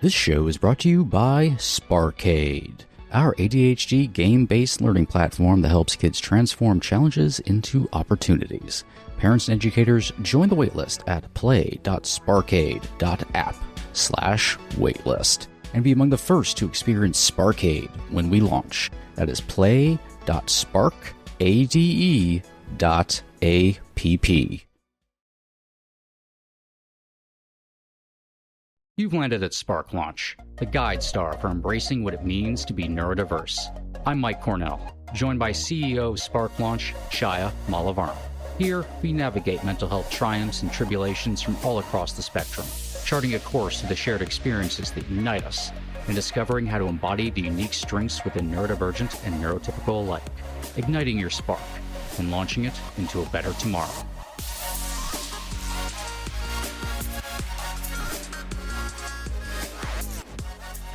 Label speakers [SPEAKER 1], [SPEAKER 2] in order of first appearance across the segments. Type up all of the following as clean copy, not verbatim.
[SPEAKER 1] This show is brought to you by Sparkade, our ADHD game-based learning platform that helps kids transform challenges into opportunities. Parents and educators, join the waitlist at play.sparkade.app/waitlist and be among the first to experience Sparkade when we launch. That is play.sparkade.app. You've landed at Spark Launch, the guide star for embracing what it means to be neurodiverse. I'm Mike Cornell, joined by CEO of Spark Launch, Chaya. Here, we navigate mental health triumphs and tribulations from all across the spectrum, charting a course to the shared experiences that unite us, and discovering how to embody the unique strengths within neurodivergent and neurotypical alike, igniting your spark and launching it into a better tomorrow.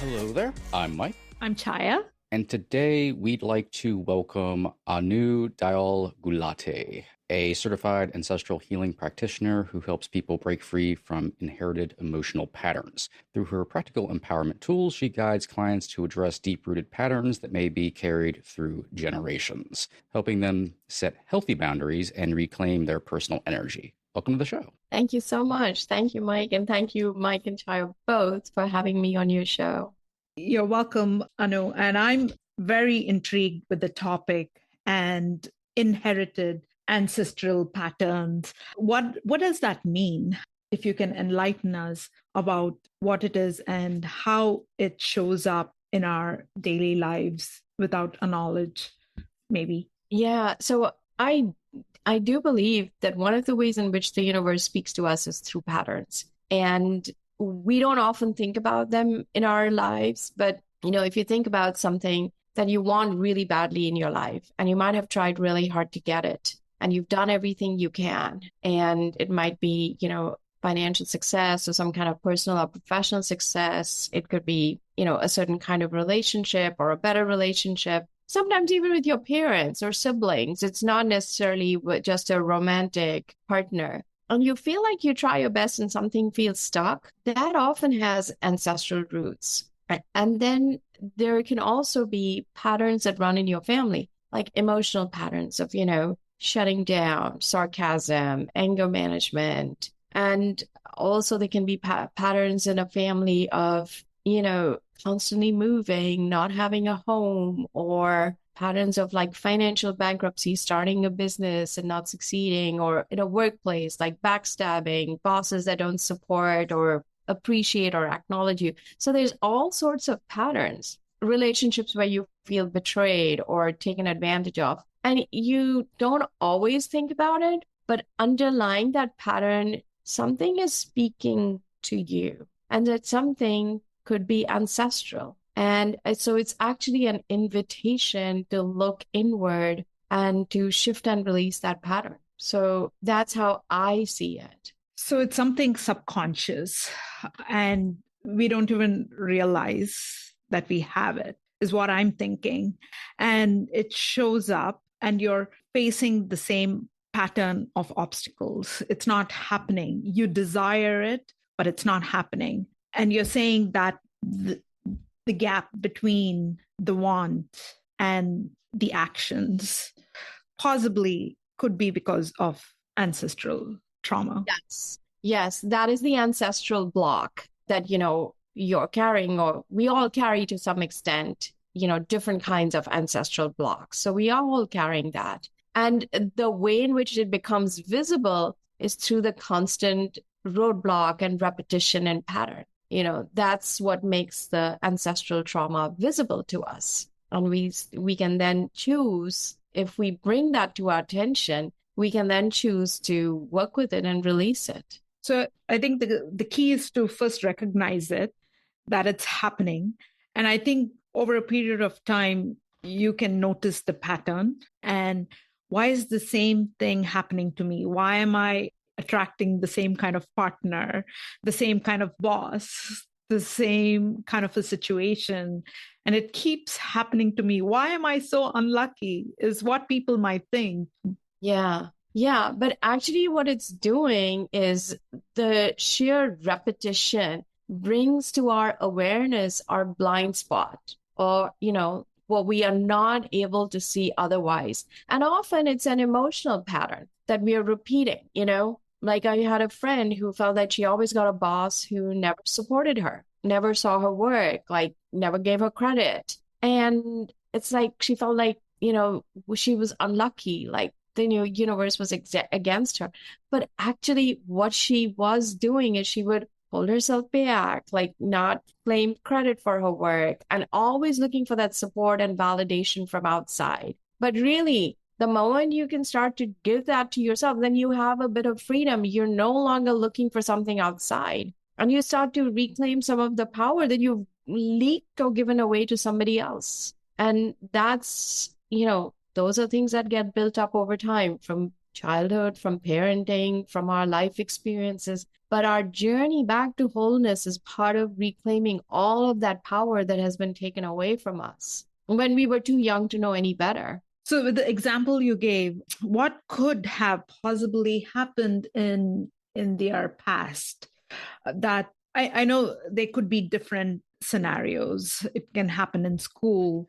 [SPEAKER 1] Hello there, I'm Mike.
[SPEAKER 2] I'm Chaya.
[SPEAKER 1] And today we'd like to welcome Anu Dayal-Gulati, a certified ancestral healing practitioner who helps people break free from inherited emotional patterns. Through her practical empowerment tools, she guides clients to address deep-rooted patterns that may be carried through generations, helping them set healthy boundaries and reclaim their personal energy. Welcome to the show.
[SPEAKER 2] Thank you so much. Thank you, Mike. And thank you, Mike and Chaya, both for having me on your show.
[SPEAKER 3] You're welcome, Anu. And I'm very intrigued with the topic and inherited ancestral patterns. What does that mean? If you can enlighten us about what it is and how it shows up in our daily lives without a knowledge, maybe.
[SPEAKER 2] Yeah. So I do believe that one of the ways in which the universe speaks to us is through patterns. And we don't often think about them in our lives. But, if you think about something that you want really badly in your life, and you might have tried really hard to get it, and you've done everything you can, and it might be, financial success or some kind of personal or professional success. It could be, a certain kind of relationship or a better relationship. Sometimes even with your parents or siblings, it's not necessarily just a romantic partner. And you feel like you try your best and something feels stuck. That often has ancestral roots. And then there can also be patterns that run in your family, like emotional patterns of, shutting down, sarcasm, anger management. And also there can be patterns in a family of, constantly moving, not having a home, or patterns of like financial bankruptcy, starting a business and not succeeding, or in a workplace, like backstabbing, bosses that don't support or appreciate or acknowledge you. So there's all sorts of patterns, relationships where you feel betrayed or taken advantage of. And you don't always think about it, but underlying that pattern, something is speaking to you, and that something could be ancestral. And so it's actually an invitation to look inward and to shift and release that pattern. So that's how I see it.
[SPEAKER 3] So it's something subconscious, and we don't even realize that we have it, is what I'm thinking. And it shows up, and you're facing the same pattern of obstacles. It's not happening. You desire it, but it's not happening. And you're saying that the gap between the want and the actions possibly could be because of ancestral trauma.
[SPEAKER 2] Yes, that is the ancestral block that, you're carrying, or we all carry to some extent, different kinds of ancestral blocks. So we are all carrying that. And the way in which it becomes visible is through the constant roadblock and repetition and pattern. That's what makes the ancestral trauma visible to us. And we can then choose, if we bring that to our attention, we can then choose to work with it and release it.
[SPEAKER 3] So I think the key is to first recognize it, that it's happening. And I think over a period of time, you can notice the pattern. And why is the same thing happening to me? Why am I attracting the same kind of partner, the same kind of boss, the same kind of a situation? And it keeps happening to me. Why am I so unlucky is what people might think.
[SPEAKER 2] Yeah. But actually what it's doing is the sheer repetition brings to our awareness our blind spot, or, what we are not able to see otherwise. And often it's an emotional pattern that we are repeating, Like I had a friend who felt that she always got a boss who never supported her, never saw her work, like never gave her credit. And it's like she felt like, she was unlucky, like the universe was against her. But actually, what she was doing is she would hold herself back, like not claim credit for her work, and always looking for that support and validation from outside. But really, the moment you can start to give that to yourself, then you have a bit of freedom. You're no longer looking for something outside. And you start to reclaim some of the power that you've leaked or given away to somebody else. And that's, those are things that get built up over time from childhood, from parenting, from our life experiences. But our journey back to wholeness is part of reclaiming all of that power that has been taken away from us when we were too young to know any better.
[SPEAKER 3] So with the example you gave, what could have possibly happened in their past? That I know they could be different scenarios. It can happen in school.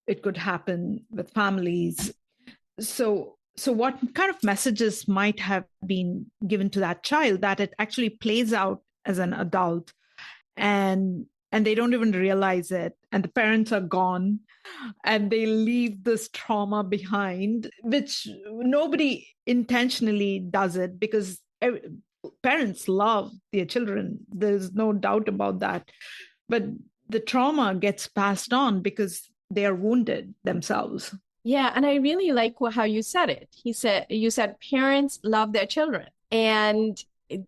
[SPEAKER 3] It could happen with families. So what kind of messages might have been given to that child that it actually plays out as an adult, and they don't even realize it, and the parents are gone, and they leave this trauma behind, which nobody intentionally does it, because parents love their children. There's no doubt about that. But the trauma gets passed on because they are wounded themselves.
[SPEAKER 2] Yeah, and I really like how you said it. You said parents love their children and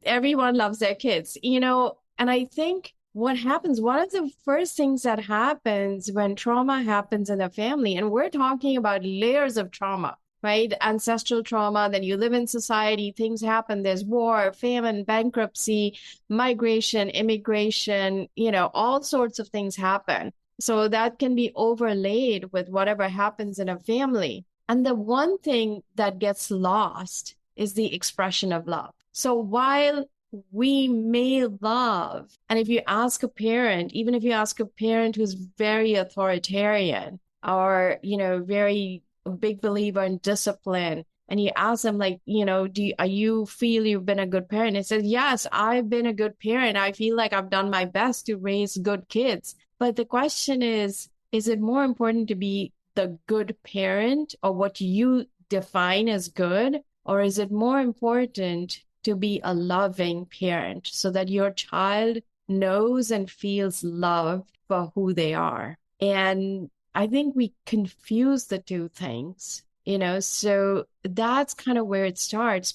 [SPEAKER 2] everyone loves their kids, and I think what happens, one of the first things that happens when trauma happens in a family, and we're talking about layers of trauma, right? Ancestral trauma, then you live in society, things happen, there's war, famine, bankruptcy, migration, immigration, all sorts of things happen. So that can be overlaid with whatever happens in a family. And the one thing that gets lost is the expression of love. So while we may love, and if you ask a parent, even if you ask a parent who's very authoritarian or, very big believer in discipline, and you ask them, like, are you feel you've been a good parent? It says, yes, I've been a good parent. I feel like I've done my best to raise good kids. But the question is it more important to be the good parent, or what you define as good? Or is it more important to be a loving parent so that your child knows and feels loved for who they are? And I think we confuse the two things, so that's kind of where it starts,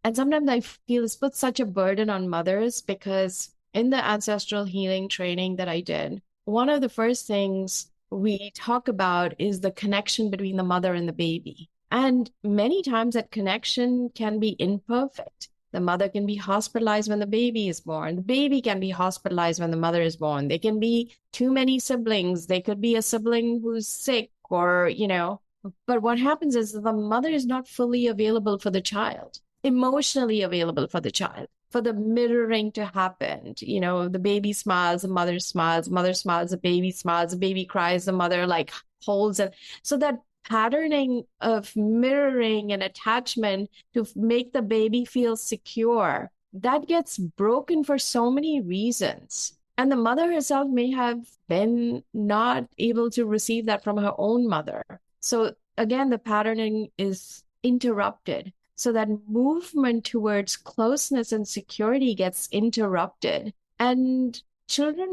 [SPEAKER 2] and sometimes I feel it's put such a burden on mothers, because in the ancestral healing training that I did, one of the first things we talk about is the connection between the mother and the baby. And many times that connection can be imperfect. The mother can be hospitalized when the baby is born. The baby can be hospitalized when the mother is born. There can be too many siblings. There could be a sibling who's sick, or, but what happens is the mother is not fully available for the child, emotionally available for the child, for the mirroring to happen. The baby smiles, the mother smiles, the baby smiles, the baby cries, the mother like holds it. So that patterning of mirroring and attachment to make the baby feel secure, that gets broken for so many reasons. And the mother herself may have been not able to receive that from her own mother. So again, the patterning is interrupted. So that movement towards closeness and security gets interrupted. And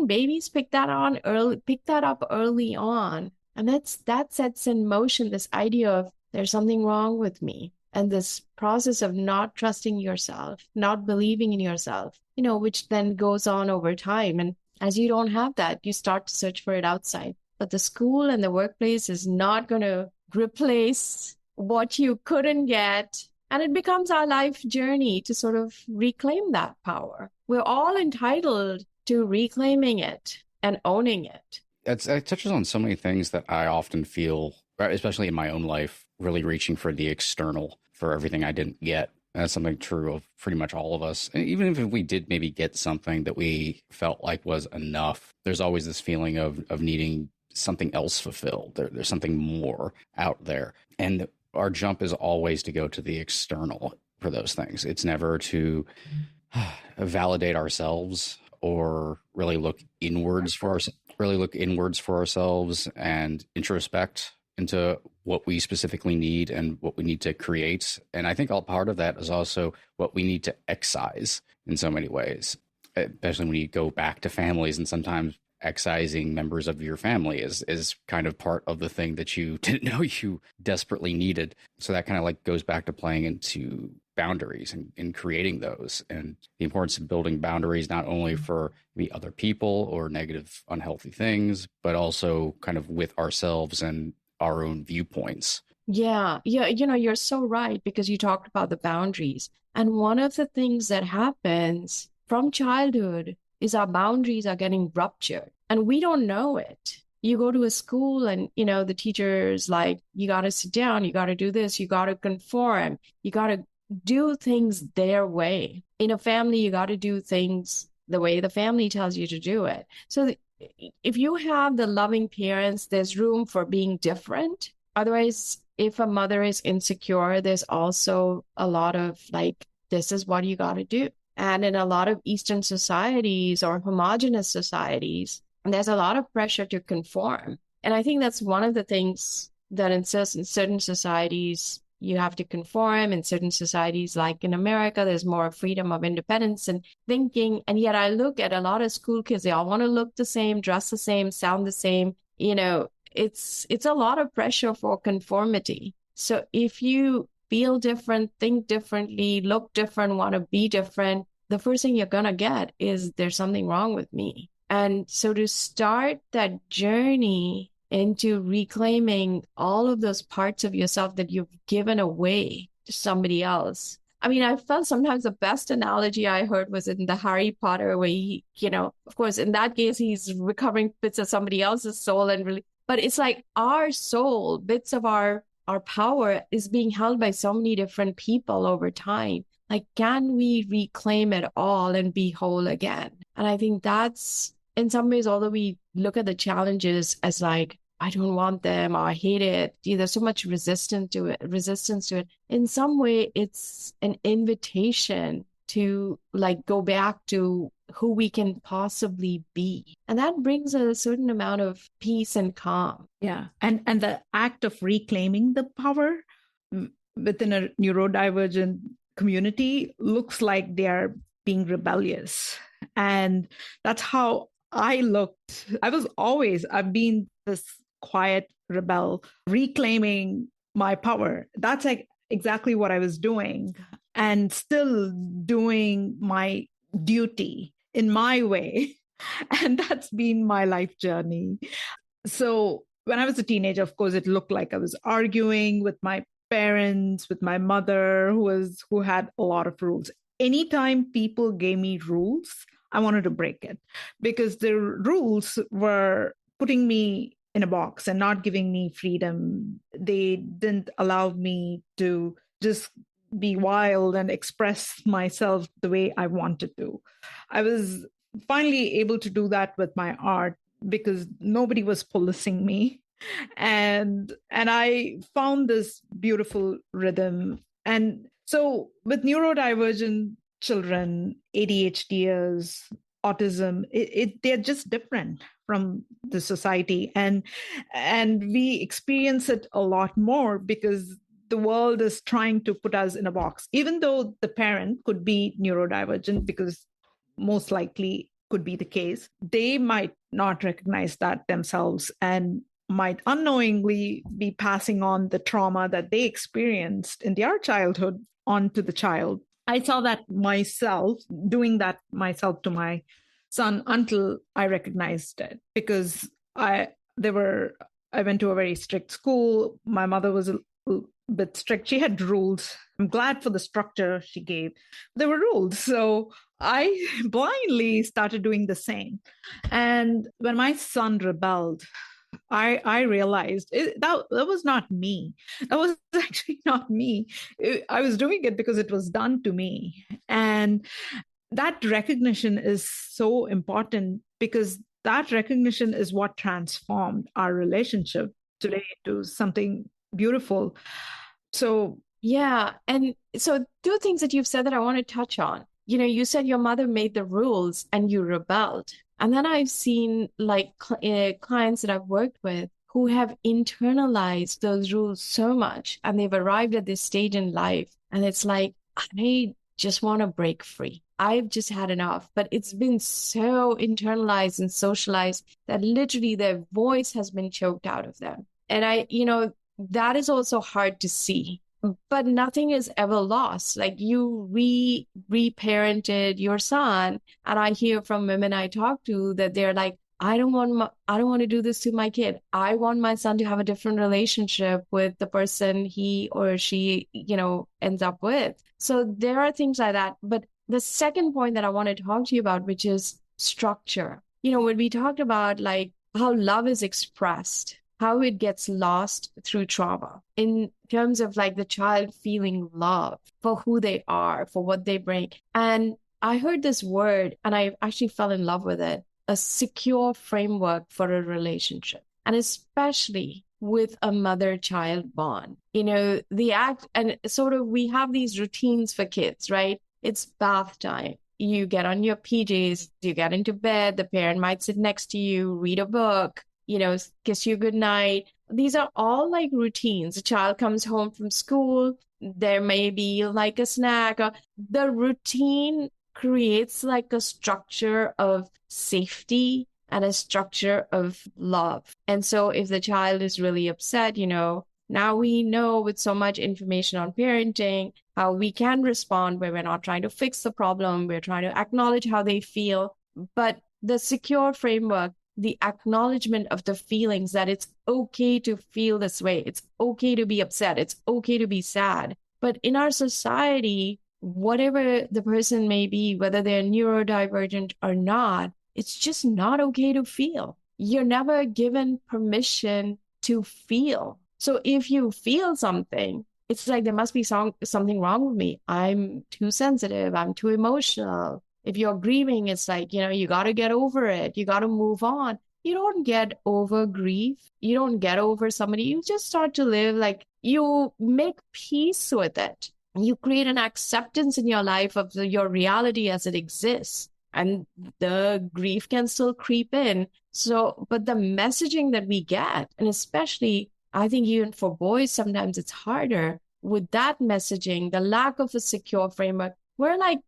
[SPEAKER 2] babies pick that up early on. And that sets in motion this idea of there's something wrong with me. And this process of not trusting yourself, not believing in yourself, which then goes on over time. And as you don't have that, you start to search for it outside. But the school and the workplace is not going to replace what you couldn't get. And it becomes our life journey to sort of reclaim that power. We're all entitled to reclaiming it and owning it.
[SPEAKER 1] It touches on so many things that I often feel, especially in my own life, really reaching for the external for everything I didn't get. That's something true of pretty much all of us. And even if we did maybe get something that we felt like was enough, there's always this feeling of needing something else fulfilled. There's something more out there. And our jump is always to go to the external for those things. It's never to validate ourselves or really look inwards for ourselves and introspect into what we specifically need and what we need to create. And I think all part of that is also what we need to excise in so many ways, especially when you go back to families, and sometimes excising members of your family is kind of part of the thing that you didn't know you desperately needed. So that kind of like goes back to playing into boundaries and creating those, and the importance of building boundaries, not only for maybe other people or negative, unhealthy things, but also kind of with ourselves and our own viewpoints.
[SPEAKER 2] Yeah. You're so right, because you talked about the boundaries. And one of the things that happens from childhood is our boundaries are getting ruptured and we don't know it. You go to a school and, the teacher's like, you got to sit down, you got to do this, you got to conform, you got to do things their way. In a family, you got to do things the way the family tells you to do it. So if you have the loving parents, there's room for being different. Otherwise, if a mother is insecure, there's also a lot of like, this is what you got to do. And in a lot of Eastern societies or homogenous societies, there's a lot of pressure to conform. And I think that's one of the things that in certain societies, you have to conform. In certain societies, like in America, there's more freedom of independence and thinking. And yet I look at a lot of school kids, they all want to look the same, dress the same, sound the same. It's a lot of pressure for conformity. So if you feel different, think differently, look different, want to be different, the first thing you're going to get is there's something wrong with me. And so to start that journey into reclaiming all of those parts of yourself that you've given away to somebody else. I mean, I felt sometimes the best analogy I heard was in the Harry Potter, where he, of course, in that case, he's recovering bits of somebody else's soul and really, but it's like our soul, bits of our power is being held by so many different people over time. Like, can we reclaim it all and be whole again? And I think that's, in some ways, although we look at the challenges as like, I don't want them, or I hate it, there's so much resistance to it. In some way, it's an invitation to like go back to who we can possibly be. And that brings a certain amount of peace and calm.
[SPEAKER 3] Yeah. And the act of reclaiming the power within a neurodivergent community looks like they are being rebellious. And that's how I looked. I've been this quiet rebel, reclaiming my power. That's like exactly what I was doing, and still doing my duty in my way. And that's been my life journey. So when I was a teenager, of course, it looked like I was arguing with my parents, with my mother, who had a lot of rules. Anytime people gave me rules, I wanted to break it, because the rules were putting me in a box and not giving me freedom. They didn't allow me to just be wild and express myself the way I wanted to. I was finally able to do that with my art because nobody was policing me. And I found this beautiful rhythm. And so with neurodivergent children, ADHDers, autism, they're just different from the society. And we experience it a lot more because the world is trying to put us in a box, even though the parent could be neurodivergent, because most likely could be the case. They might not recognize that themselves and might unknowingly be passing on the trauma that they experienced in their childhood onto the child. I saw that myself, doing that myself to my son, until I recognized it, because I went to a very strict school. My mother was a bit strict. She had rules. I'm glad for the structure she gave. There were rules. So I blindly started doing the same. And when my son rebelled, I realized that was not me. That was actually not me. I was doing it because it was done to me. And that recognition is so important, because that recognition is what transformed our relationship today into something beautiful. So,
[SPEAKER 2] Yeah. And so, two things that you've said that I want to touch on. You said your mother made the rules and you rebelled. And then I've seen like clients that I've worked with who have internalized those rules so much, and they've arrived at this stage in life. And it's like, I just want to break free. I've just had enough. But it's been so internalized and socialized that literally their voice has been choked out of them. And that is also hard to see, but nothing is ever lost. Like, you reparented your son, and I hear from women I talk to that they're like, I don't want to do this to my kid. I want my son to have a different relationship with the person he or she, ends up with. So there are things like that. But the second point that I want to talk to you about, which is structure. When we talked about like how love is expressed, how it gets lost through trauma in terms of like the child feeling love for who they are, for what they bring. And I heard this word and I actually fell in love with it, a secure framework for a relationship. And especially with a mother-child bond, the act, and sort of we have these routines for kids, right? It's bath time. You get on your PJs, you get into bed, the parent might sit next to you, read a book, kiss you goodnight. These are all like routines. A child comes home from school, there may be like a snack. The routine creates like a structure of safety and a structure of love. And so if the child is really upset, now we know with so much information on parenting, how we can respond where we're not trying to fix the problem, we're trying to acknowledge how they feel. But the secure framework, the acknowledgement of the feelings, that it's okay to feel this way, it's okay to be upset, it's okay to be sad. But in our society, whatever the person may be, whether they're neurodivergent or not, it's just not okay to feel. You're never given permission to feel. So if you feel something, it's like there must be something wrong with me. I'm too sensitive, I'm too emotional. If you're grieving, it's like, you got to get over it. You got to move on. You don't get over grief. You don't get over somebody. You just start to live, like, you make peace with it. You create an acceptance in your life of your reality as it exists. And the grief can still creep in. So, but the messaging that we get, and especially, I think even for boys, sometimes it's harder with that messaging, the lack of a secure framework. We're like,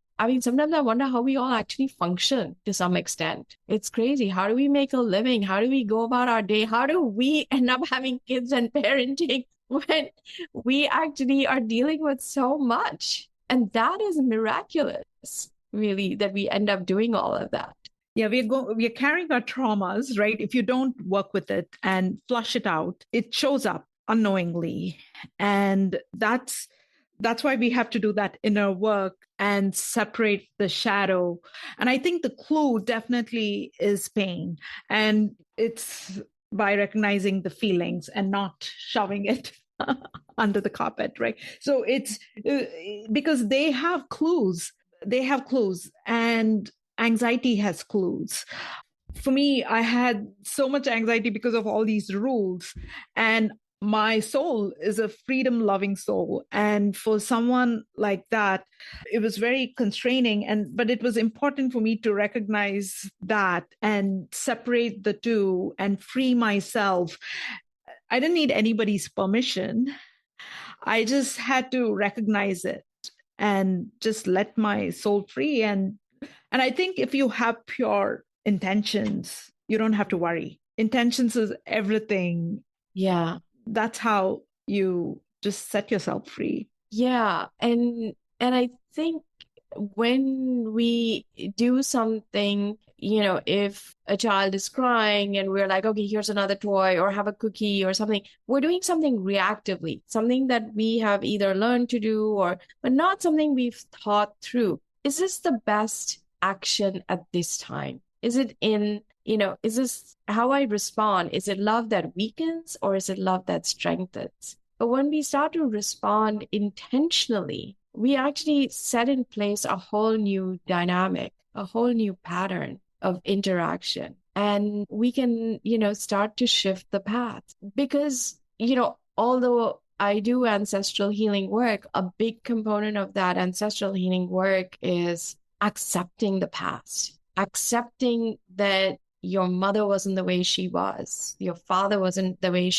[SPEAKER 2] sometimes I wonder how we all actually function to some extent. It's crazy. How do we make a living? How do we go about our day? How do we end up having kids and parenting when we actually are dealing with so much? And that is miraculous, really, that we end up doing all of that.
[SPEAKER 3] Yeah, we're carrying our traumas, right? If you don't work with it and flush it out, it shows up unknowingly. And that's why we have to do that inner work and separate the shadow. And I think the clue definitely is pain. And it's by recognizing the feelings and not shoving it under the carpet, right? So it's because they have clues. And anxiety has clues. For me, I had so much anxiety because of all these rules. And my soul is a freedom-loving soul. And for someone like that, it was very constraining. But it was important for me to recognize that and separate the two and free myself. I didn't need anybody's permission. I just had to recognize it and just let my soul free. And I think if you have pure intentions, you don't have to worry. Intentions is everything.
[SPEAKER 2] Yeah.
[SPEAKER 3] That's how you just set yourself free.
[SPEAKER 2] Yeah. And I think when we do something, if a child is crying and we're like, okay, here's another toy or have a cookie or something, we're doing something reactively, something that we have either learned to do but not something we've thought through. Is this the best action at this time? Is it in is this how I respond? Is it love that weakens or is it love that strengthens? But when we start to respond intentionally, we actually set in place a whole new dynamic, a whole new pattern of interaction. And we can, start to shift the path because, although I do ancestral healing work, a big component of that ancestral healing work is accepting the past, accepting that your mother wasn't the way she was, your father wasn't the way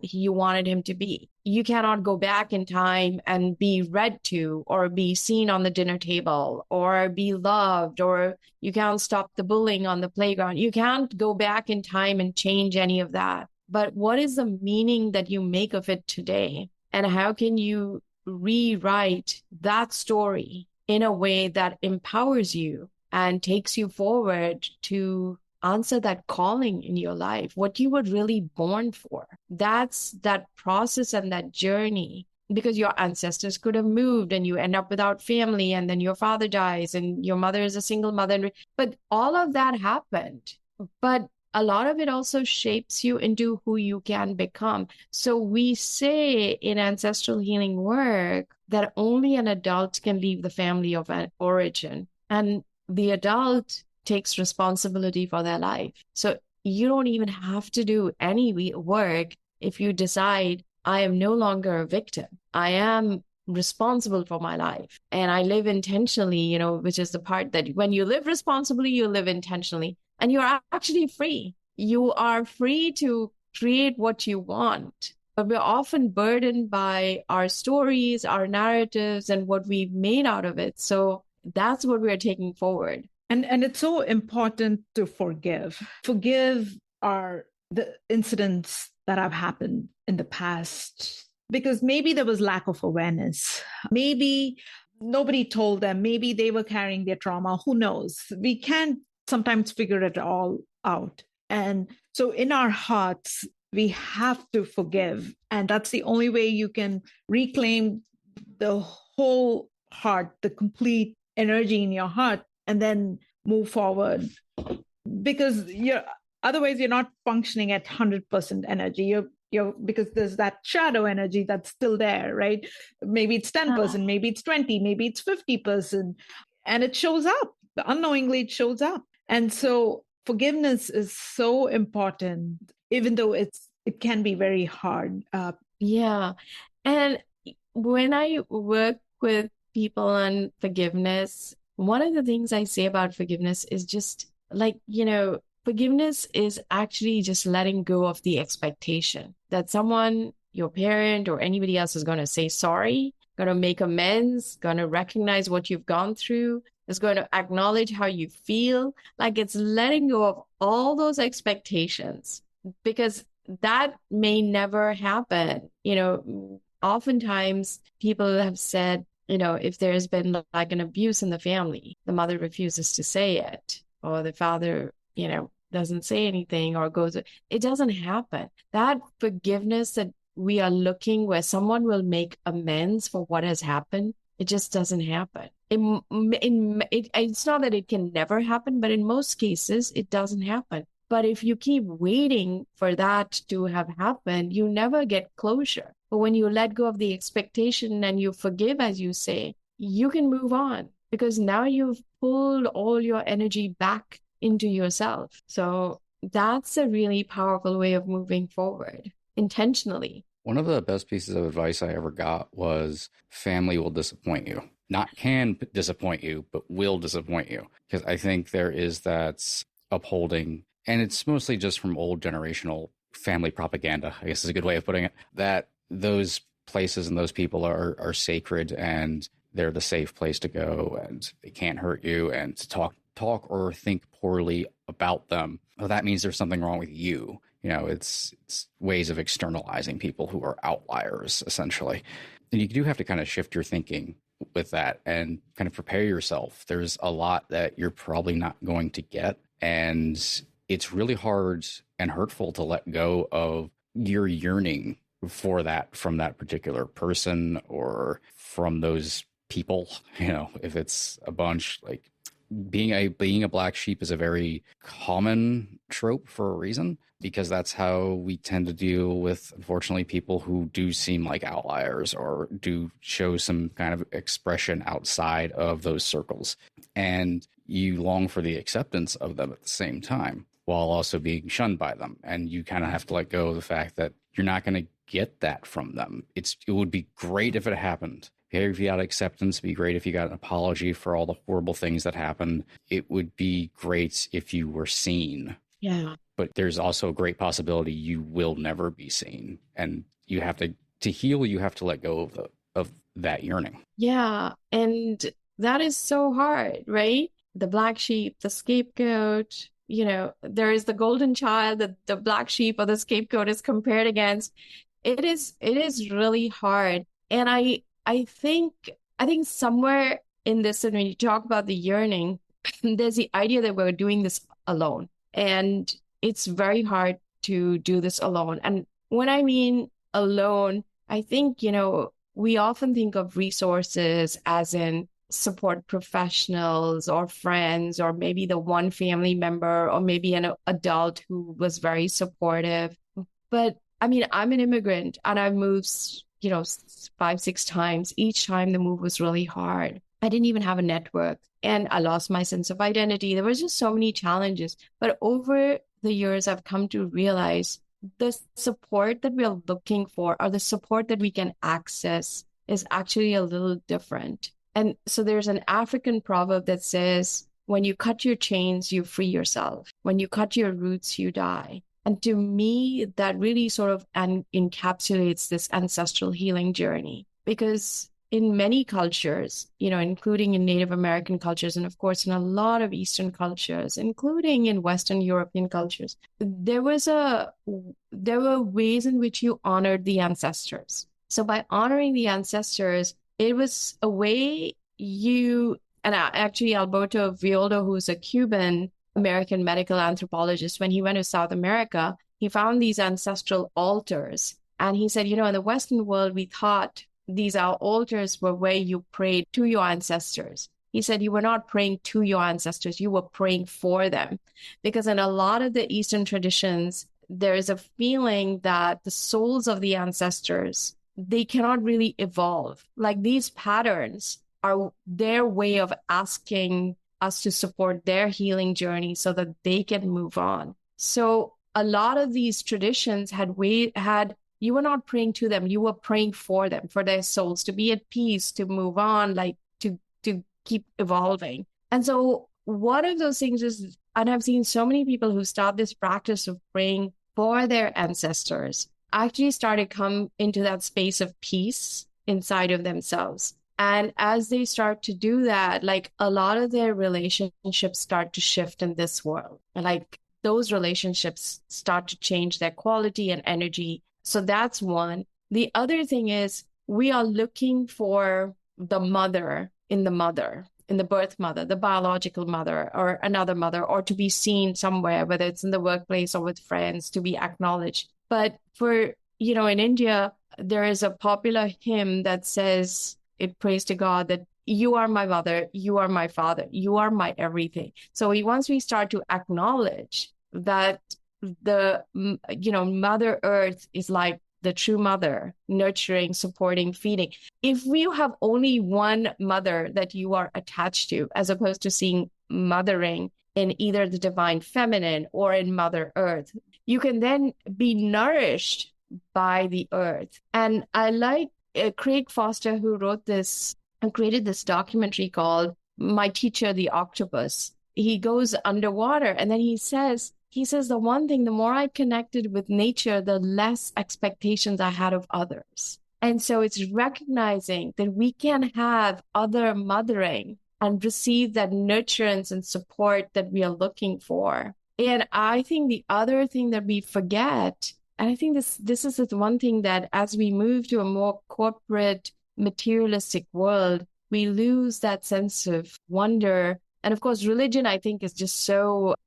[SPEAKER 2] you wanted him to be. You cannot go back in time and be read to or be seen on the dinner table or be loved, or you can't stop the bullying on the playground. You can't go back in time and change any of that. But what is the meaning that you make of it today? And how can you rewrite that story in a way that empowers you and takes you forward to answer that calling in your life, what you were really born for? That's that process and that journey, because your ancestors could have moved and you end up without family, and then your father dies and your mother is a single mother. But all of that happened. But a lot of it also shapes you into who you can become. So we say in ancestral healing work that only an adult can leave the family of an origin, and the adult takes responsibility for their life. So you don't even have to do any work if you decide, I am no longer a victim. I am responsible for my life and I live intentionally, which is the part that when you live responsibly, you live intentionally and you're actually free. You are free to create what you want. But we're often burdened by our stories, our narratives, and what we've made out of it. So that's what we're taking forward.
[SPEAKER 3] And it's so important to forgive. Forgive are the incidents that have happened in the past, because maybe there was lack of awareness. Maybe nobody told them. Maybe they were carrying their trauma. Who knows? We can't sometimes figure it all out. And so in our hearts, we have to forgive. And that's the only way you can reclaim the whole heart, the complete energy in your heart, and then move forward. Because otherwise you're not functioning at 100% energy. You're because there's that shadow energy that's still there, right? Maybe it's 10%, maybe it's 20, maybe it's 50%. And it shows up. Unknowingly, it shows up. And so forgiveness is so important, even though it can be very hard.
[SPEAKER 2] Yeah. And when I work with people on forgiveness, one of the things I say about forgiveness is just like, forgiveness is actually just letting go of the expectation that someone, your parent or anybody else, is going to say sorry, going to make amends, going to recognize what you've gone through, is going to acknowledge how you feel. Like, it's letting go of all those expectations, because that may never happen. Oftentimes people have said, if there's been like an abuse in the family, the mother refuses to say it, or the father, doesn't say anything or goes, it doesn't happen. That forgiveness that we are looking, where someone will make amends for what has happened, it just doesn't happen. It's not that it can never happen, but in most cases, it doesn't happen. But if you keep waiting for that to have happened, you never get closure. But when you let go of the expectation and you forgive, as you say, you can move on, because now you've pulled all your energy back into yourself. So that's a really powerful way of moving forward intentionally.
[SPEAKER 1] One of the best pieces of advice I ever got was family will disappoint you. Not can disappoint you, but will disappoint you. Because I think there is that upholding, and it's mostly just from old generational family propaganda, I guess is a good way of putting it, that those places and those people are sacred and they're the safe place to go and they can't hurt you, and to talk or think poorly about them, well, that means there's something wrong with you. It's ways of externalizing people who are outliers, essentially. And you do have to kind of shift your thinking with that and kind of prepare yourself. There's a lot that you're probably not going to get, and it's really hard and hurtful to let go of your yearning for that from that particular person or from those people. If it's a bunch, like, being a black sheep is a very common trope for a reason, because that's how we tend to deal with, unfortunately, people who do seem like outliers or do show some kind of expression outside of those circles. And you long for the acceptance of them at the same time, while also being shunned by them. And you kind of have to let go of the fact that you're not going to get that from them. It would be great if it happened. If you got acceptance, it'd be great if you got an apology for all the horrible things that happened. It would be great if you were seen.
[SPEAKER 2] Yeah.
[SPEAKER 1] But there's also a great possibility you will never be seen. And you have to heal, you have to let go of that yearning.
[SPEAKER 2] Yeah. And that is so hard, right? The black sheep, the scapegoat, there is the golden child that the black sheep or the scapegoat is compared against. It is really hard. And I think somewhere in this, and when you talk about the yearning, there's the idea that we're doing this alone. And it's very hard to do this alone. And when I mean alone, I think, we often think of resources as in support professionals or friends, or maybe the one family member, or maybe an adult who was very supportive. But I mean, I'm an immigrant and I've moved 5-6 times. Each time the move was really hard. I didn't even have a network and I lost my sense of identity. There was just so many challenges. But over the years, I've come to realize the support that we're looking for, or the support that we can access, is actually a little different. And so there's an African proverb that says, when you cut your chains, you free yourself. When you cut your roots, you die. And to me, that really sort of encapsulates this ancestral healing journey, because in many cultures, including in Native American cultures, and of course, in a lot of Eastern cultures, including in Western European cultures, there were ways in which you honored the ancestors. So by honoring the ancestors, it was a way and actually Alberto Villoldo, who's a Cuban American medical anthropologist, when he went to South America, he found these ancestral altars. And he said, in the Western world, we thought these altars were where you prayed to your ancestors. He said you were not praying to your ancestors, you were praying for them. Because in a lot of the Eastern traditions, there is a feeling that the souls of the ancestors, they cannot really evolve. Like, these patterns are their way of asking us to support their healing journey so that they can move on. So a lot of these traditions you were not praying to them, you were praying for them, for their souls to be at peace, to move on, like to keep evolving. And so one of those things is, and I've seen so many people who start this practice of praying for their ancestors actually started come into that space of peace inside of themselves. And as they start to do that, like, a lot of their relationships start to shift in this world. Like, those relationships start to change their quality and energy. So that's one. The other thing is, we are looking for the mother, in the birth mother, the biological mother, or another mother, or to be seen somewhere, whether it's in the workplace or with friends, to be acknowledged. But for, in India, there is a popular hymn that says, it prays to God that you are my mother, you are my father, you are my everything. So once we start to acknowledge that the, Mother Earth is like the true mother, nurturing, supporting, feeding. If you have only one mother that you are attached to, as opposed to seeing mothering in either the divine feminine or in Mother Earth, you can then be nourished by the earth. And I like Craig Foster, who wrote this and created this documentary called My Teacher, the Octopus. He goes underwater and then he says, the one thing, the more I connected with nature, the less expectations I had of others. And so it's recognizing that we can have other mothering and receive that nurturance and support that we are looking for. And I think the other thing that we forget, and I think this is the one thing that as we move to a more corporate, materialistic world, we lose that sense of wonder. And of course, religion, I think, is just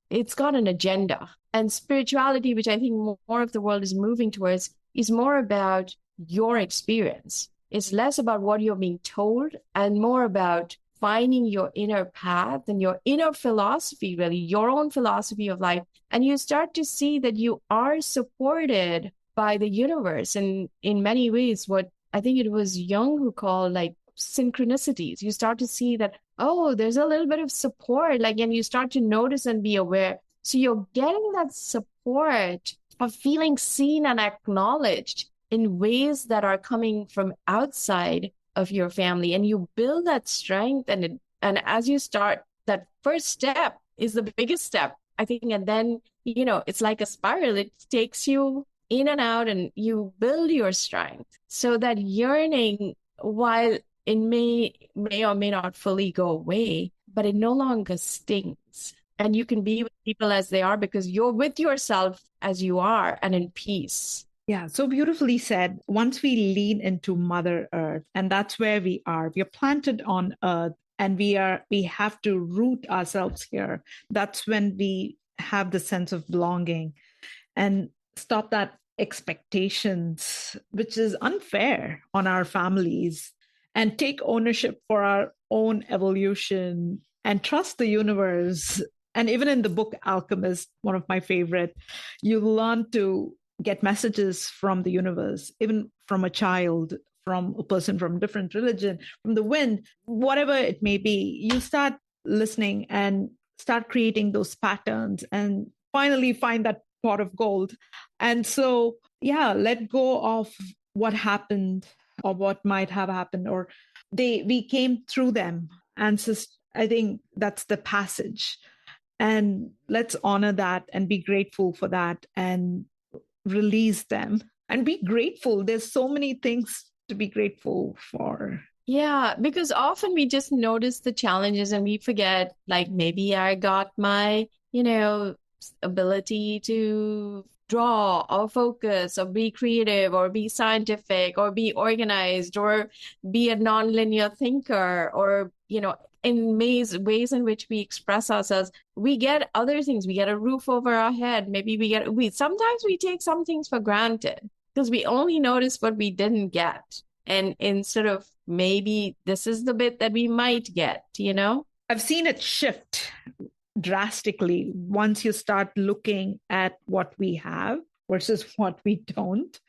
[SPEAKER 2] it's got an agenda. And spirituality, which I think more of the world is moving towards, is more about your experience. It's less about what you're being told and more about finding your inner path and your inner philosophy, really, your own philosophy of life. And you start to see that you are supported by the universe. And in many ways, what I think it was Jung who called like synchronicities. You start to see that, oh, there's a little bit of support, like, and you start to notice and be aware. So you're getting that support of feeling seen and acknowledged in ways that are coming from outside of your family. And you build that strength. And as you start, that first step is the biggest step, I think. And then, it's like a spiral. It takes you in and out, and you build your strength. So that yearning, while it may or may not fully go away, but it no longer stings. And you can be with people as they are because you're with yourself as you are and in peace.
[SPEAKER 3] Yeah, so beautifully said. Once we lean into Mother Earth, and that's where we are planted on Earth, and we have to root ourselves here. That's when we have the sense of belonging and stop that expectations, which is unfair on our families, and take ownership for our own evolution and trust the universe. And even in the book Alchemist, one of my favorite, you learn to get messages from the universe, even from a child, from a person from a different religion, from the wind, whatever it may be. You start listening and start creating those patterns and finally find that pot of gold. And so, yeah, let go of what happened or what might have happened, or we came through them. And so I think that's the passage. And let's honor that and be grateful for that and release them and be grateful. There's so many things to be grateful for.
[SPEAKER 2] Yeah, because often we just notice the challenges and we forget, like, maybe I got my, ability to draw or focus or be creative or be scientific or be organized or be a nonlinear thinker or, in ways in which we express ourselves. We get other things. We get a roof over our head. Maybe sometimes we take some things for granted because we only notice what we didn't get. And instead of maybe this is the bit that we might get,
[SPEAKER 3] I've seen it shift drastically once you start looking at what we have versus what we don't,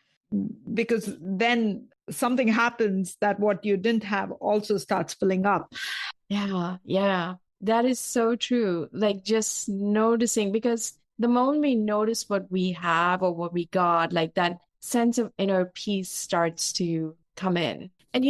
[SPEAKER 3] because then something happens that what you didn't have also starts filling up.
[SPEAKER 2] Yeah, that is so true. Like just noticing, because the moment we notice what we have or what we got, like that sense of inner peace starts to come in. And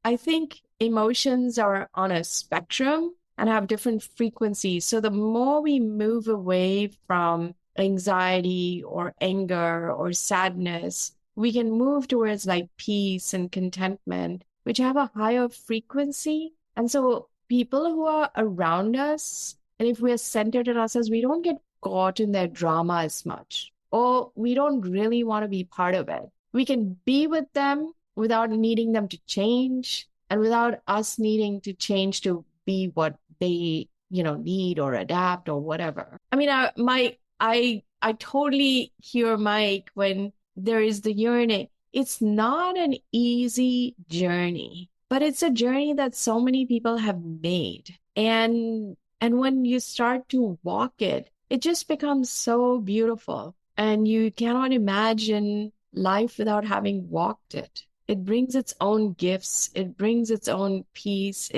[SPEAKER 2] I think emotions are on a spectrum and have different frequencies. So the more we move away from anxiety or anger or sadness, we can move towards like peace and contentment, which have a higher frequency. And so people who are around us, and if we're centered in ourselves, we don't get caught in their drama as much, or we don't really want to be part of it. We can be with them without needing them to change and without us needing to change to be what they, need or adapt or whatever. I mean, I totally hear Mike when there is the yearning. It's not an easy journey, but it's a journey that so many people have made. And when you start to walk it, it just becomes so beautiful. And you cannot imagine life without having walked it. It brings its own gifts. It brings its own peace.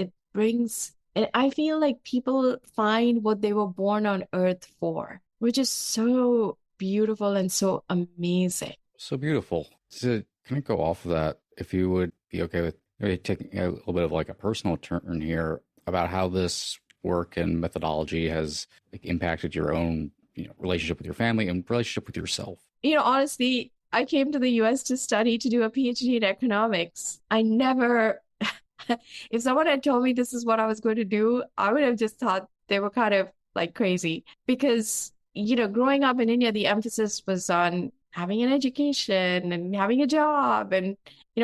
[SPEAKER 2] I feel like people find what they were born on earth for, which is so beautiful and so amazing.
[SPEAKER 1] So beautiful. So can I go off of that, if you would be okay with maybe taking a little bit of like a personal turn here about how this work and methodology has impacted your own relationship with your family and relationship with yourself?
[SPEAKER 2] Honestly, I came to the US to do a PhD in economics. I never, if someone had told me this is what I was going to do, I would have just thought they were kind of like crazy. Because, growing up in India, the emphasis was on having an education and having a job and,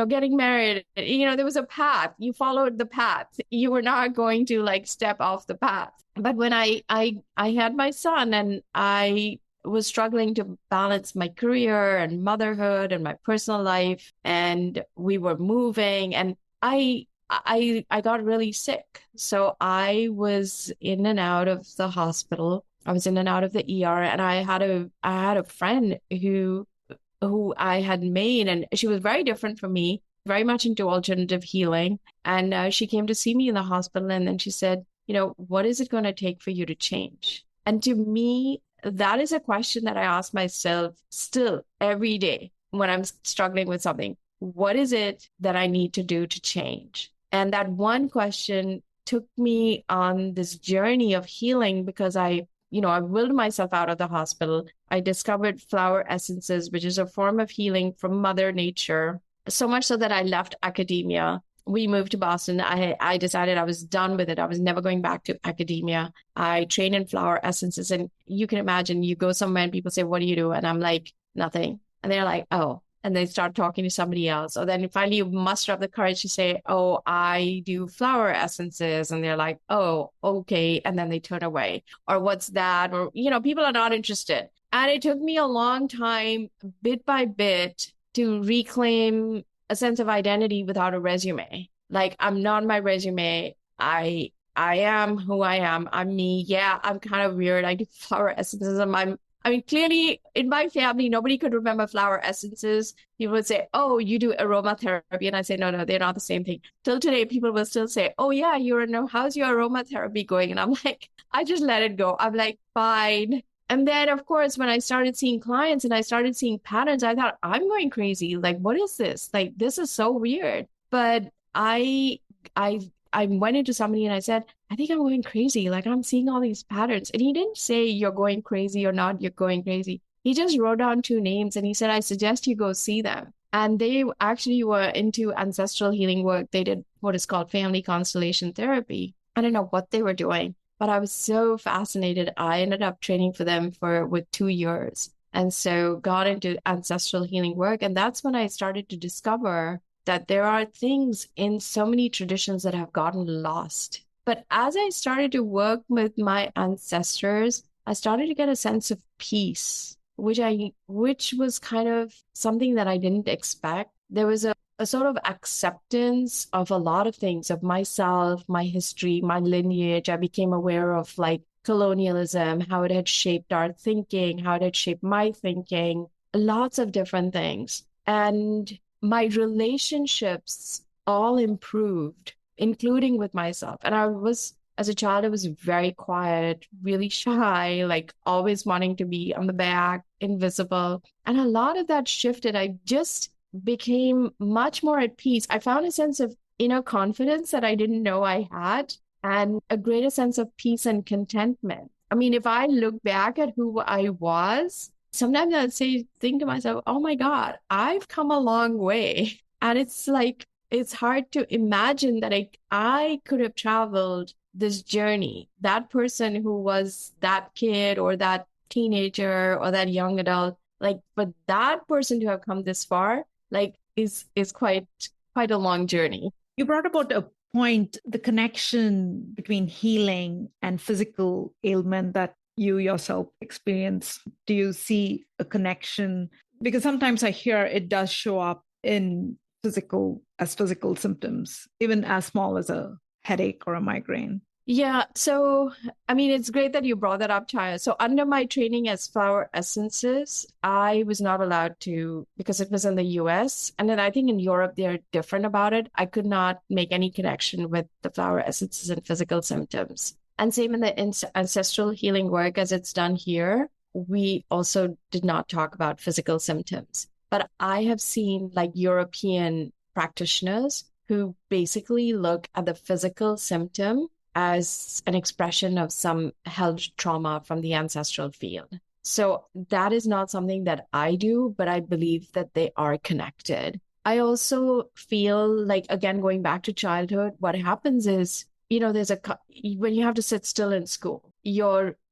[SPEAKER 2] getting married. There was a path. You followed the path. You were not going to like step off the path. But when I had my son and I was struggling to balance my career and motherhood and my personal life, and we were moving, and I I got really sick. So I was in and out of the hospital. I was in and out of the ER, and I had a friend who I had made, and she was very different from me, very much into alternative healing. And she came to see me in the hospital, and then she said, what is it going to take for you to change? And to me, that is a question that I ask myself still every day when I'm struggling with something. What is it that I need to do to change? And that one question took me on this journey of healing because I willed myself out of the hospital. I discovered flower essences, which is a form of healing from Mother Nature, so much so that I left academia. We moved to Boston. I decided I was done with it. I was never going back to academia. I trained in flower essences. And you can imagine, you go somewhere and people say, what do you do? And I'm like, nothing. And they're like, oh. And they start talking to somebody else. Or then finally you muster up the courage to say, oh, I do flower essences. And they're like, oh, okay. And then they turn away. Or what's that? Or, people are not interested. And it took me a long time, bit by bit, to reclaim a sense of identity without a resume. Like, I'm not my resume. I am who I am. I'm me. Yeah, I'm kind of weird. I do flower essences. Clearly in my family, nobody could remember flower essences. People would say, oh, you do aromatherapy. And I say, no, they're not the same thing. Till today, people will still say, oh, yeah, how's your aromatherapy going? And I'm like, I just let it go. I'm like, fine. And then, of course, when I started seeing clients and I started seeing patterns, I thought, I'm going crazy. Like, what is this? Like, this is so weird. But I went into somebody and I said, I think I'm going crazy. Like, I'm seeing all these patterns. And he didn't say you're going crazy or not, you're going crazy. He just wrote down 2 names and he said, I suggest you go see them. And they actually were into ancestral healing work. They did what is called family constellation therapy. I don't know what they were doing, but I was so fascinated. I ended up training for them with 2 years. And so got into ancestral healing work. And that's when I started to discover that there are things in so many traditions that have gotten lost. But as I started to work with my ancestors, I started to get a sense of peace, which was kind of something that I didn't expect. There was a sort of acceptance of a lot of things, of myself, my history, my lineage. I became aware of like colonialism, how it had shaped our thinking, how it had shaped my thinking, lots of different things. And my relationships all improved, including with myself. And as a child, I was very quiet, really shy, like always wanting to be on the back, invisible. And a lot of that shifted. I just became much more at peace. I found a sense of inner confidence that I didn't know I had, and a greater sense of peace and contentment. I mean, if I look back at who I was, sometimes I'd think to myself, oh my God, I've come a long way. And it's like, it's hard to imagine that I could have traveled this journey. That person who was that kid or that teenager or that young adult, like, but that person to have come this far, like, is quite a long journey.
[SPEAKER 3] You brought about a point, the connection between healing and physical ailment that you yourself experience. Do you see a connection? Because sometimes I hear it does show up in physical symptoms, even as small as a headache or a migraine.
[SPEAKER 2] Yeah. So, I mean, it's great that you brought that up, Chaya. So under my training as flower essences, I was not allowed to, because it was in the US. And then I think in Europe, they're different about it. I could not make any connection with the flower essences and physical symptoms. And same in the ancestral healing work as it's done here, we also did not talk about physical symptoms. But I have seen like European practitioners who basically look at the physical symptom as an expression of some held trauma from the ancestral field. So that is not something that I do, but I believe that they are connected. I also feel like, again, going back to childhood, what happens is, when you have to sit still in school,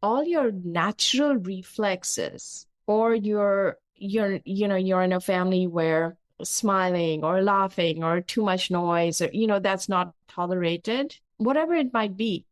[SPEAKER 2] all your natural reflexes, or you're in a family where smiling or laughing or too much noise, or, that's not tolerated. Whatever it might be,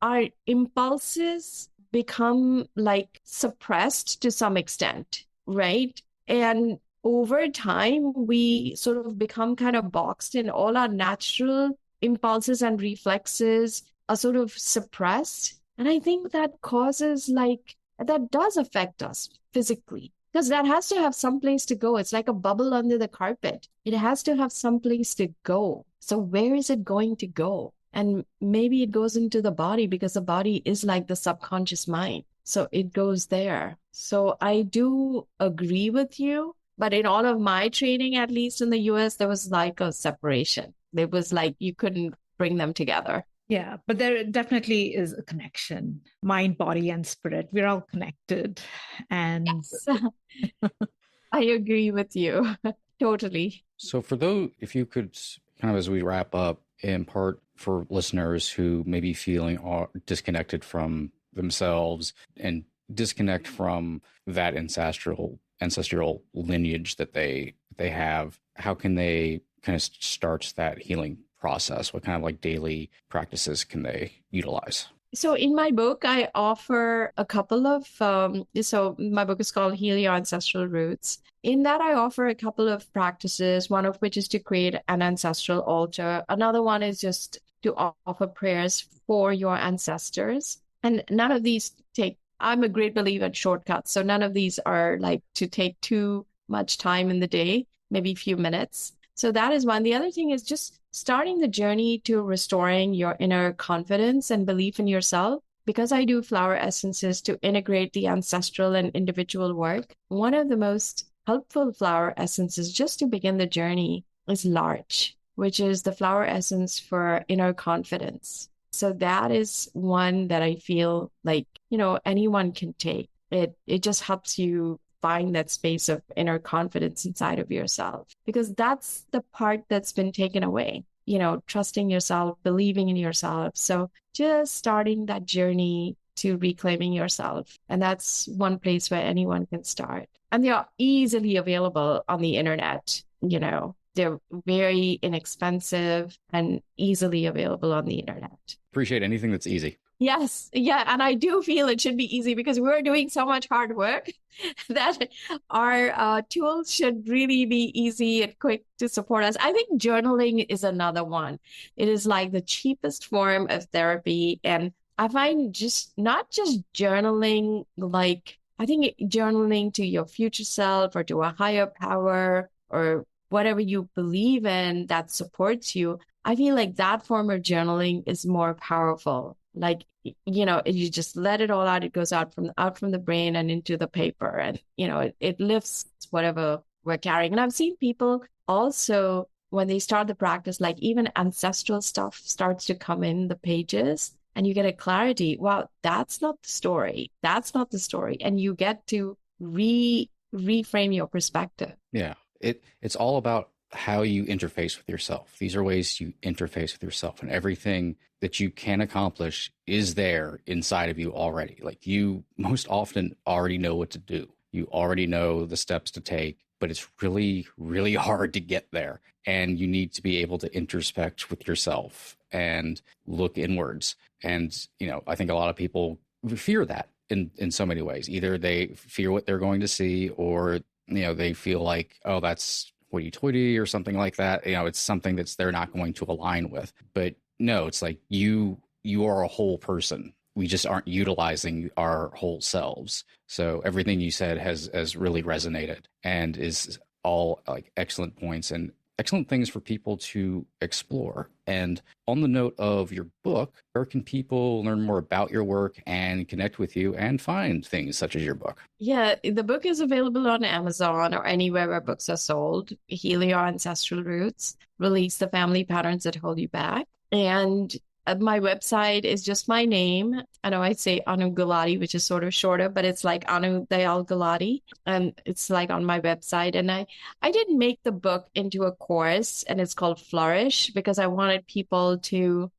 [SPEAKER 2] our impulses become like suppressed to some extent, right? And over time, we sort of become kind of boxed in. All our natural impulses and reflexes are sort of suppressed. And I think that causes that does affect us physically, because that has to have some place to go. It's like a bubble under the carpet. It has to have some place to go. So where is it going to go? And maybe it goes into the body, because the body is like the subconscious mind. So it goes there. So I do agree with you. But in all of my training, at least in the US, there was like a separation. It was like you couldn't bring them together.
[SPEAKER 3] Yeah, but there definitely is a connection, mind, body, and spirit. We're all connected. And
[SPEAKER 2] yes. I agree with you. Totally.
[SPEAKER 1] So for those, if you could kind of, as we wrap up, impart for listeners who may be feeling disconnected from themselves and disconnect from that ancestral lineage that they have, how can they kind of start that healing process? What kind of like daily practices can they utilize?
[SPEAKER 2] So in my book, I offer a couple of, so my book is called Heal Your Ancestral Roots. In that, I offer a couple of practices, one of which is to create an ancestral altar. Another one is just to offer prayers for your ancestors. And none of these I'm a great believer in shortcuts. So none of these are like to take too much time in the day, maybe a few minutes. So that is one. The other thing is just starting the journey to restoring your inner confidence and belief in yourself. Because I do flower essences to integrate the ancestral and individual work, one of the most helpful flower essences just to begin the journey is Larch, which is the flower essence for inner confidence. So that is one that I feel like, anyone can take. It just helps you find that space of inner confidence inside of yourself, because that's the part that's been taken away, trusting yourself, believing in yourself. So just starting that journey to reclaiming yourself. And that's one place where anyone can start. And they are easily available on the internet, They're very inexpensive and easily available on the internet.
[SPEAKER 1] Appreciate anything that's easy.
[SPEAKER 2] Yes. Yeah. And I do feel it should be easy, because we're doing so much hard work that our tools should really be easy and quick to support us. I think journaling is another one. It is like the cheapest form of therapy. And I find not just journaling, I think journaling to your future self or to a higher power or whatever you believe in that supports you, I feel like that form of journaling is more powerful. You just let it all out. It goes out from the brain and into the paper, and, it lifts whatever we're carrying. And I've seen people also, when they start the practice, like even ancestral stuff starts to come in the pages, and you get a clarity. Wow, that's not the story. That's not the story. And you get to reframe your perspective.
[SPEAKER 1] Yeah. It's all about how you interface with yourself. These are ways you interface with yourself, and everything that you can accomplish is there inside of you already. Like, you most often already know what to do. You already know the steps to take, but it's really, really hard to get there. And you need to be able to introspect with yourself and look inwards. And, I think a lot of people fear that in so many ways. Either they fear what they're going to see, or, they feel like, oh, that's hoity-toity or something like that. It's something they're not going to align with. But no, it's like you are a whole person. We just aren't utilizing our whole selves. So everything you said has really resonated and is all like excellent points and excellent things for people to explore. And on the note of your book, where can people learn more about your work and connect with you and find things such as your book?
[SPEAKER 2] Yeah, the book is available on Amazon or anywhere where books are sold. Heal Your Ancestral Roots, Release the Family Patterns That Hold You Back. And my website is just my name. I know I say Anu Gulati, which is sort of shorter, but it's like Anu Dayal-Gulati. And it's like on my website. And I didn't make the book into a course, and it's called Flourish, because I wanted people to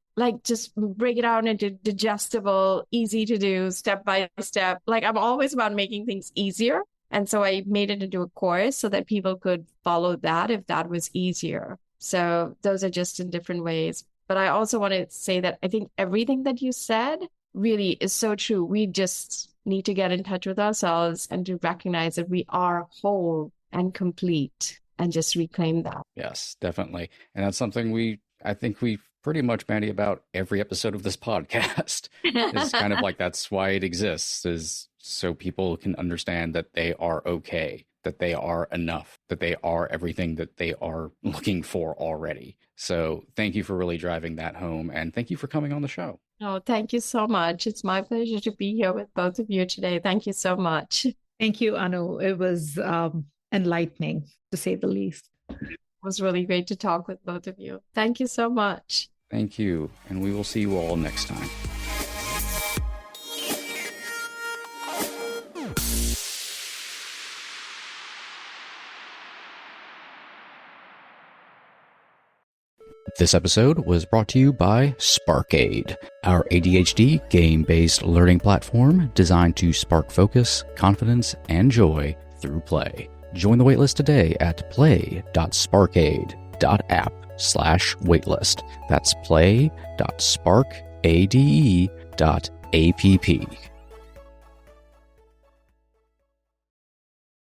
[SPEAKER 2] just break it out into digestible, easy to do, step by step. I'm always about making things easier. And so I made it into a course so that people could follow that if that was easier. So those are just in different ways. But I also want to say that I think everything that you said really is so true. We just need to get in touch with ourselves and to recognize that we are whole and complete, and just reclaim that.
[SPEAKER 1] Yes, definitely. And that's something I think we pretty much, Mandy, about every episode of this podcast. It's kind of like that's why it exists, is so people can understand that they are okay, that they are enough, that they are everything that they are looking for already. So thank you for really driving that home, and thank you for coming on the show.
[SPEAKER 2] Oh, thank you so much. It's my pleasure to be here with both of you today. Thank you so much.
[SPEAKER 3] Thank you, Anu. It was enlightening, to say the least.
[SPEAKER 2] It was really great to talk with both of you. Thank you so much.
[SPEAKER 1] Thank you, and we will see you all next time. This episode was brought to you by Sparkade, our ADHD game-based learning platform designed to spark focus, confidence, and joy through play. Join the waitlist today at play.sparkade.app/waitlist. That's play.sparkade.app.